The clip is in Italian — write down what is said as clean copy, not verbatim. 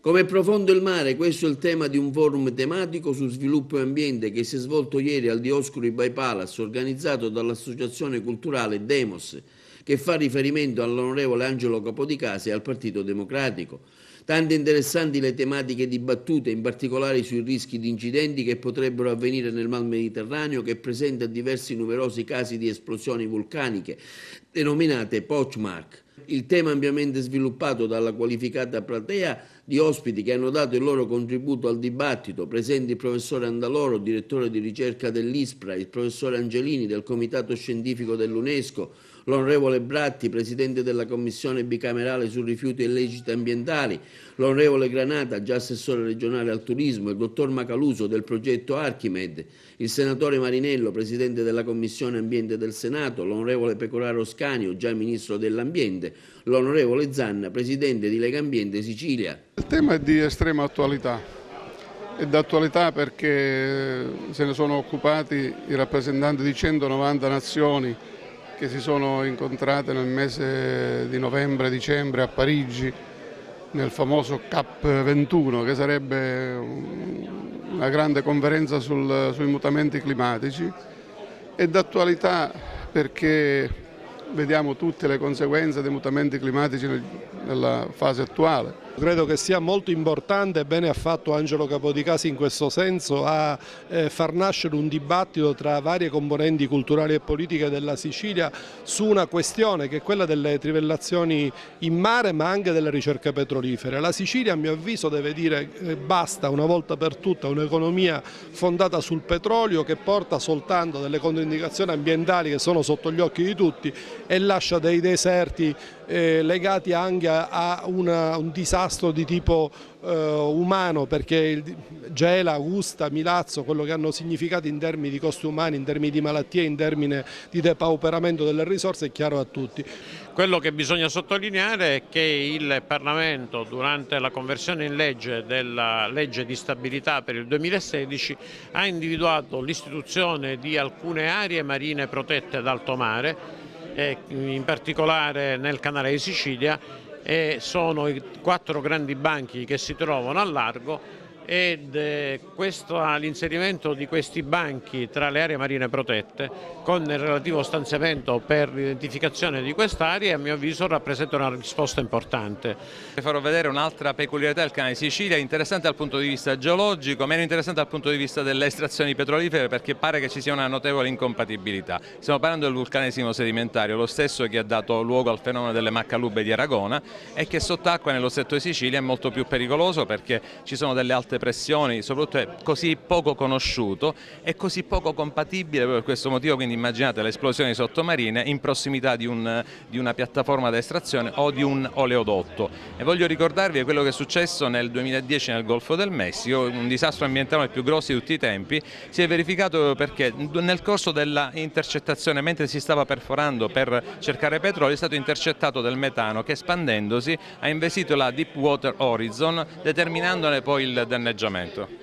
Come è profondo il mare, questo è il tema di un forum tematico su sviluppo e ambiente che si è svolto ieri al Dioscuri by Palace, organizzato dall'associazione culturale Demos, che fa riferimento all'onorevole Angelo Capodicasa e al Partito Democratico. Tante interessanti le tematiche dibattute, in particolare sui rischi di incidenti che potrebbero avvenire nel Mar Mediterraneo, che presenta diversi numerosi casi di esplosioni vulcaniche, denominate Pochmark. Il tema ampiamente sviluppato dalla qualificata platea di ospiti che hanno dato il loro contributo al dibattito, presenti il professore Andaloro, direttore di ricerca dell'ISPRA, il professore Angelini del Comitato Scientifico dell'UNESCO, l'onorevole Bratti, presidente della Commissione bicamerale su rifiuti e illeciti ambientali, l'onorevole Granata, già assessore regionale al turismo, il dottor Macaluso del progetto Archimed, il senatore Marinello, presidente della Commissione Ambiente del Senato, l'onorevole Pecoraro Scanio, già ministro dell'Ambiente, l'onorevole Zanna, presidente di Lega Ambiente Sicilia. Il tema è di estrema attualità. È d'attualità perché se ne sono occupati i rappresentanti di 190 nazioni che si sono incontrate nel mese di novembre-dicembre a Parigi, nel famoso CAP21, che sarebbe una grande conferenza sui mutamenti climatici. È d'attualità perché vediamo tutte le conseguenze dei mutamenti climatici nella fase attuale. Credo che sia molto importante e bene ha fatto Angelo Capodicasa in questo senso a far nascere un dibattito tra varie componenti culturali e politiche della Sicilia su una questione che è quella delle trivellazioni in mare ma anche delle ricerche petrolifere. La Sicilia a mio avviso deve dire basta una volta per tutte a un'economia fondata sul petrolio che porta soltanto delle controindicazioni ambientali che sono sotto gli occhi di tutti e lascia dei deserti legati anche a un disastro di tipo umano, perché Gela, Augusta, Milazzo, quello che hanno significato in termini di costi umani, in termini di malattie, in termini di depauperamento delle risorse è chiaro a tutti. Quello che bisogna sottolineare è che il Parlamento durante la conversione in legge della legge di stabilità per il 2016 ha individuato l'istituzione di alcune aree marine protette ad alto mare, in particolare nel canale di Sicilia, e sono i 4 grandi banchi che si trovano al largo ed l'inserimento di questi banchi tra le aree marine protette con il relativo stanziamento per l'identificazione di quest'area a mio avviso rappresenta una risposta importante. Farò vedere un'altra peculiarità del canale di Sicilia, interessante dal punto di vista geologico, meno interessante dal punto di vista delle estrazioni petrolifere, perché pare che ci sia una notevole incompatibilità. Stiamo parlando del vulcanesimo sedimentario, lo stesso che ha dato luogo al fenomeno delle Maccalube di Aragona e che sott'acqua nello stretto di Sicilia è molto più pericoloso perché ci sono delle alte pressioni, soprattutto è così poco conosciuto e così poco compatibile per questo motivo, quindi immaginate le esplosioni sottomarine in prossimità di una piattaforma di estrazione o di un oleodotto. E voglio ricordarvi quello che è successo nel 2010 nel Golfo del Messico, un disastro ambientale il più grosso di tutti i tempi, si è verificato perché nel corso della intercettazione, mentre si stava perforando per cercare petrolio, è stato intercettato del metano che espandendosi ha investito la Deepwater Horizon determinandone poi il danneggiamento.